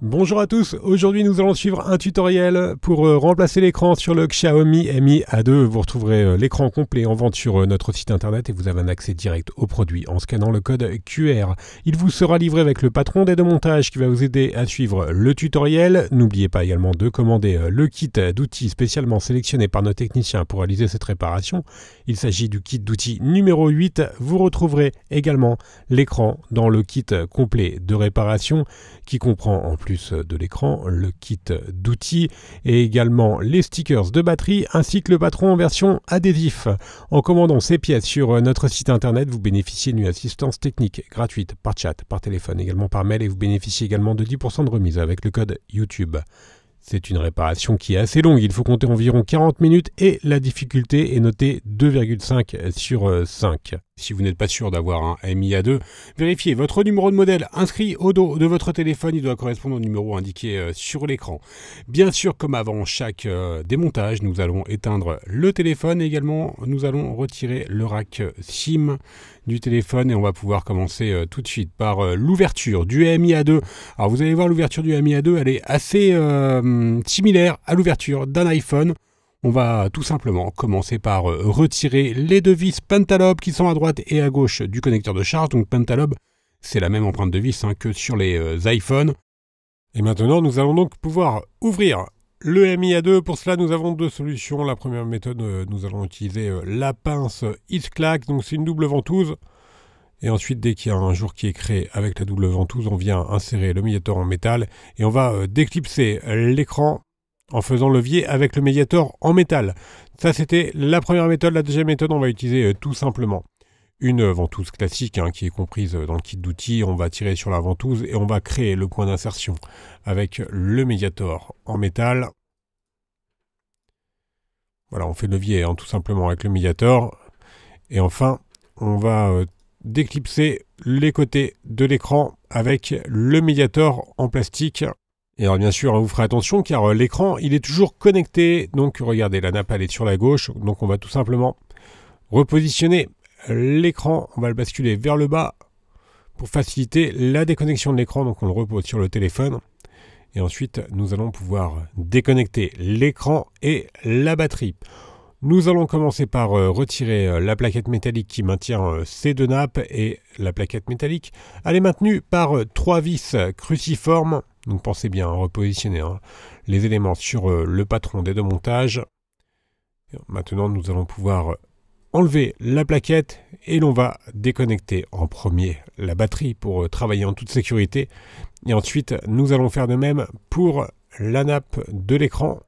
Bonjour à tous, aujourd'hui nous allons suivre un tutoriel pour remplacer l'écran sur le Xiaomi Mi A2. Vous retrouverez l'écran complet en vente sur notre site internet et vous avez un accès direct au produit en scannant le code QR. Il vous sera livré avec le patron d'aide au montage qui va vous aider à suivre le tutoriel. N'oubliez pas également de commander le kit d'outils spécialement sélectionné par nos techniciens pour réaliser cette réparation. Il s'agit du kit d'outils numéro 8. Vous retrouverez également l'écran dans le kit complet de réparation qui comprend en plus de l'écran, le kit d'outils et également les stickers de batterie ainsi que le patron en version adhésif. En commandant ces pièces sur notre site internet, vous bénéficiez d'une assistance technique gratuite par chat, par téléphone, également par mail et vous bénéficiez également de 10% de remise avec le code YouTube. C'est une réparation qui est assez longue, il faut compter environ 40 minutes et la difficulté est notée 2,5 sur 5. Si vous n'êtes pas sûr d'avoir un Mi A2, vérifiez votre numéro de modèle inscrit au dos de votre téléphone, il doit correspondre au numéro indiqué sur l'écran. Bien sûr, comme avant chaque démontage, nous allons éteindre le téléphone et également nous allons retirer le rack SIM du téléphone et on va pouvoir commencer tout de suite par l'ouverture du Mi A2. Alors vous allez voir, l'ouverture du Mi A2, elle est assez similaire à l'ouverture d'un iPhone. On va tout simplement commencer par retirer les deux vis Pentalobe qui sont à droite et à gauche du connecteur de charge. Donc Pentalobe, c'est la même empreinte de vis que sur les iPhones. Et maintenant, nous allons donc pouvoir ouvrir le Mi A2. Pour cela, nous avons deux solutions. La première méthode, nous allons utiliser la pince X-Clack. Donc c'est une double ventouse. Et ensuite, dès qu'il y a un jour qui est créé avec la double ventouse, on vient insérer le médiator en métal et on va déclipser l'écran en faisant levier avec le médiator en métal. Ça, c'était la première méthode. La deuxième méthode, on va utiliser tout simplement une ventouse classique qui est comprise dans le kit d'outils. On va tirer sur la ventouse et on va créer le point d'insertion avec le médiator en métal. Voilà, on fait levier tout simplement avec le médiator. Et enfin, on va déclipser les côtés de l'écran avec le médiator en plastique. Et alors bien sûr, vous ferez attention car l'écran, il est toujours connecté. Donc regardez, la nappe, elle est sur la gauche. Donc on va tout simplement repositionner l'écran. On va le basculer vers le bas pour faciliter la déconnexion de l'écran. Donc on le repose sur le téléphone. Et ensuite, nous allons pouvoir déconnecter l'écran et la batterie. Nous allons commencer par retirer la plaquette métallique qui maintient ces deux nappes. Et la plaquette métallique, elle est maintenue par trois vis cruciformes. Donc pensez bien à repositionner les éléments sur le patron des deux montages. Maintenant, nous allons pouvoir enlever la plaquette et l'on va déconnecter en premier la batterie pour travailler en toute sécurité. Et ensuite, nous allons faire de même pour la nappe de l'écran.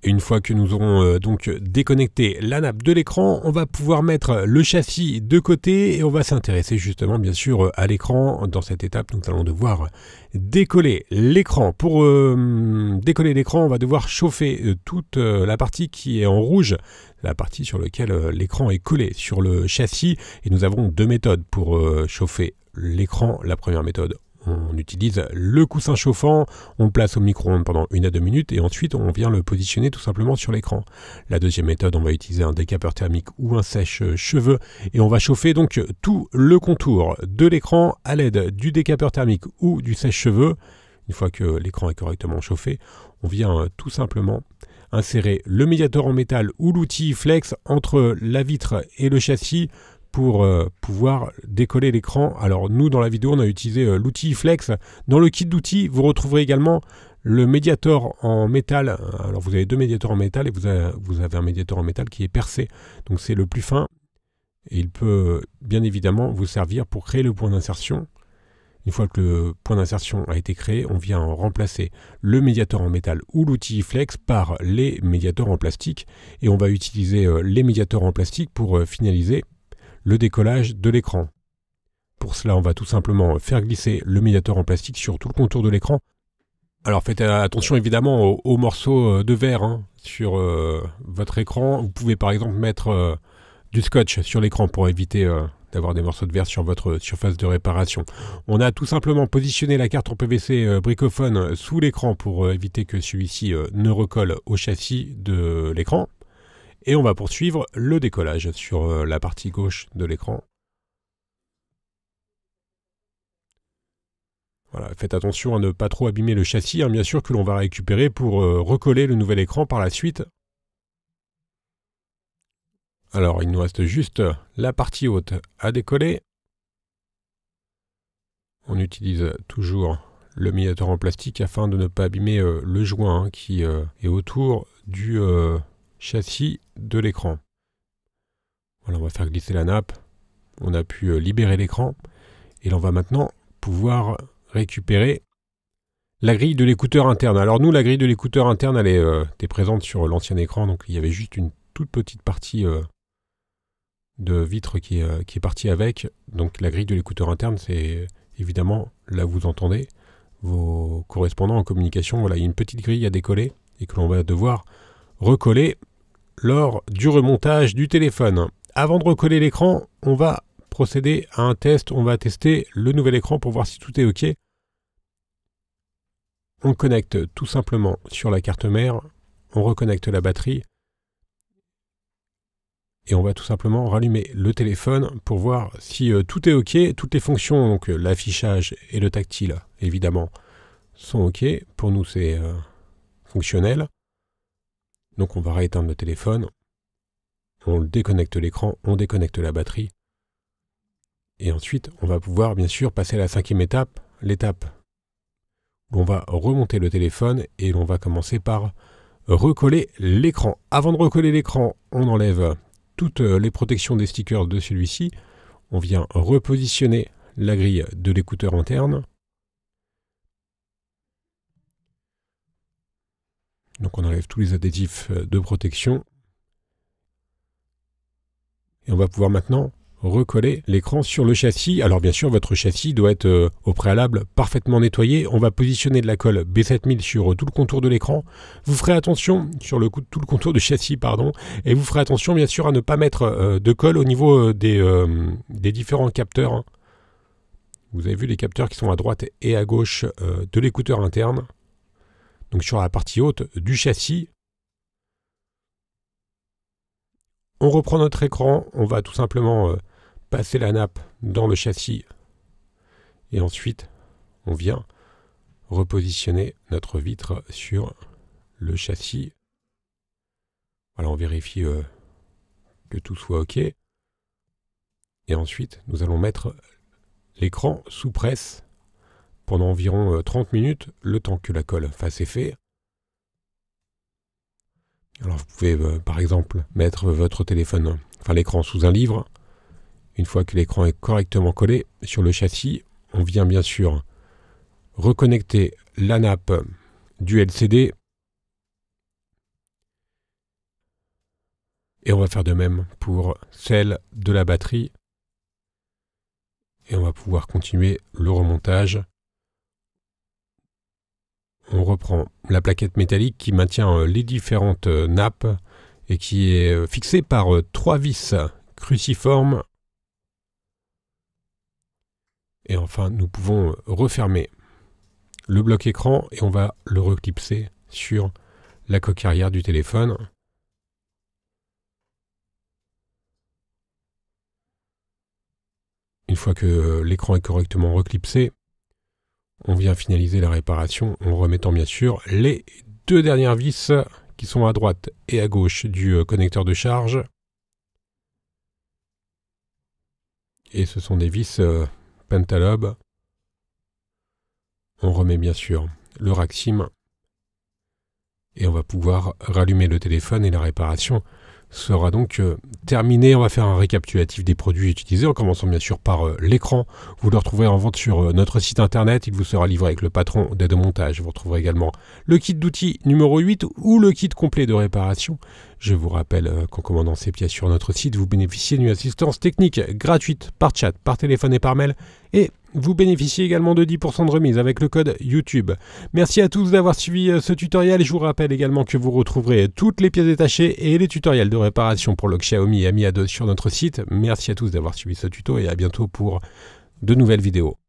Une fois que nous aurons donc déconnecté la nappe de l'écran, on va pouvoir mettre le châssis de côté et on va s'intéresser justement bien sûr à l'écran. Dans cette étape, nous allons devoir décoller l'écran. Pour décoller l'écran, on va devoir chauffer toute la partie qui est en rouge, la partie sur laquelle l'écran est collé sur le châssis. Et nous avons deux méthodes pour chauffer l'écran. La première méthode, on utilise le coussin chauffant, on le place au micro-ondes pendant 1 à 2 minutes et ensuite on vient le positionner tout simplement sur l'écran. La deuxième méthode, on va utiliser un décapeur thermique ou un sèche-cheveux et on va chauffer donc tout le contour de l'écran à l'aide du décapeur thermique ou du sèche-cheveux. Une fois que l'écran est correctement chauffé, on vient tout simplement insérer le médiator en métal ou l'outil flex entre la vitre et le châssis pour pouvoir décoller l'écran. Alors nous, dans la vidéo, on a utilisé l'outil Flex. Dans le kit d'outils, vous retrouverez également le médiator en métal. Alors vous avez deux médiators en métal et vous avez un médiator en métal qui est percé. Donc c'est le plus fin et il peut bien évidemment vous servir pour créer le point d'insertion. Une fois que le point d'insertion a été créé, on vient remplacer le médiator en métal ou l'outil Flex par les médiators en plastique. Et on va utiliser les médiators en plastique pour finaliser le décollage de l'écran. Pour cela, on va tout simplement faire glisser le médiator en plastique sur tout le contour de l'écran. Alors faites attention évidemment aux morceaux de verre sur votre écran. Vous pouvez par exemple mettre du scotch sur l'écran pour éviter d'avoir des morceaux de verre sur votre surface de réparation. On a tout simplement positionné la carte en PVC bricophone sous l'écran pour éviter que celui-ci ne recolle au châssis de l'écran. Et on va poursuivre le décollage sur la partie gauche de l'écran. Voilà, faites attention à ne pas trop abîmer le châssis, hein, bien sûr, que l'on va récupérer pour recoller le nouvel écran par la suite. Alors, il nous reste juste la partie haute à décoller. On utilise toujours le médiateur en plastique afin de ne pas abîmer le joint qui est autour du châssis de l'écran. Voilà, on va faire glisser la nappe. On a pu libérer l'écran. Et là, on va maintenant pouvoir récupérer la grille de l'écouteur interne. Alors nous, la grille de l'écouteur interne, elle était présente sur l'ancien écran. Donc il y avait juste une toute petite partie de vitre qui est partie avec. Donc la grille de l'écouteur interne, c'est évidemment, là vous entendez, vos correspondants en communication. Voilà, il y a une petite grille à décoller et que l'on va devoir recoller lors du remontage du téléphone. Avant de recoller l'écran, on va procéder à un test. On va tester le nouvel écran pour voir si tout est OK. On connecte tout simplement sur la carte mère. On reconnecte la batterie. Et on va tout simplement rallumer le téléphone pour voir si tout est OK. Toutes les fonctions, donc l'affichage et le tactile, évidemment, sont OK. Pour nous, c'est fonctionnel. Donc on va rééteindre le téléphone. On déconnecte l'écran, on déconnecte la batterie. Et ensuite, on va pouvoir bien sûr passer à la 5e étape, l'étape où on va remonter le téléphone et on va commencer par recoller l'écran. Avant de recoller l'écran, on enlève toutes les protections des stickers de celui-ci. On vient repositionner la grille de l'écouteur interne. Donc on enlève tous les adhésifs de protection. Et on va pouvoir maintenant recoller l'écran sur le châssis. Alors bien sûr, votre châssis doit être au préalable parfaitement nettoyé. On va positionner de la colle B7000 sur tout le contour de l'écran. Vous ferez attention sur tout le contour du châssis, pardon, et vous ferez attention bien sûr à ne pas mettre de colle au niveau des différents capteurs. Hein. Vous avez vu les capteurs qui sont à droite et à gauche de l'écouteur interne. Donc sur la partie haute du châssis. On reprend notre écran, on va tout simplement passer la nappe dans le châssis et ensuite on vient repositionner notre vitre sur le châssis. Voilà, on vérifie que tout soit OK. Et ensuite, nous allons mettre l'écran sous presse pendant environ 30 minutes, le temps que la colle fasse effet. Alors vous pouvez par exemple mettre votre téléphone, enfin l'écran sous un livre. Une fois que l'écran est correctement collé sur le châssis, on vient bien sûr reconnecter la nappe du LCD. Et on va faire de même pour celle de la batterie. Et on va pouvoir continuer le remontage. On reprend la plaquette métallique qui maintient les différentes nappes et qui est fixée par 3 vis cruciformes. Et enfin, nous pouvons refermer le bloc écran et on va le reclipser sur la coque arrière du téléphone. Une fois que l'écran est correctement reclipsé, on vient finaliser la réparation en remettant bien sûr les 2 dernières vis qui sont à droite et à gauche du connecteur de charge. Et ce sont des vis Pentalobe. On remet bien sûr le rack SIM et on va pouvoir rallumer le téléphone et la réparation sera donc terminée. On va faire un récapitulatif des produits utilisés en commençant bien sûr par l'écran. Vous le retrouverez en vente sur notre site internet. Il vous sera livré avec le patron d'aide au montage. Vous retrouverez également le kit d'outils numéro 8 ou le kit complet de réparation. Je vous rappelle qu'en commandant ces pièces sur notre site, vous bénéficiez d'une assistance technique gratuite par chat, par téléphone et par mail. Et vous bénéficiez également de 10% de remise avec le code YouTube. Merci à tous d'avoir suivi ce tutoriel. Je vous rappelle également que vous retrouverez toutes les pièces détachées et les tutoriels de réparation pour le Xiaomi Mi A2 sur notre site. Merci à tous d'avoir suivi ce tuto et à bientôt pour de nouvelles vidéos.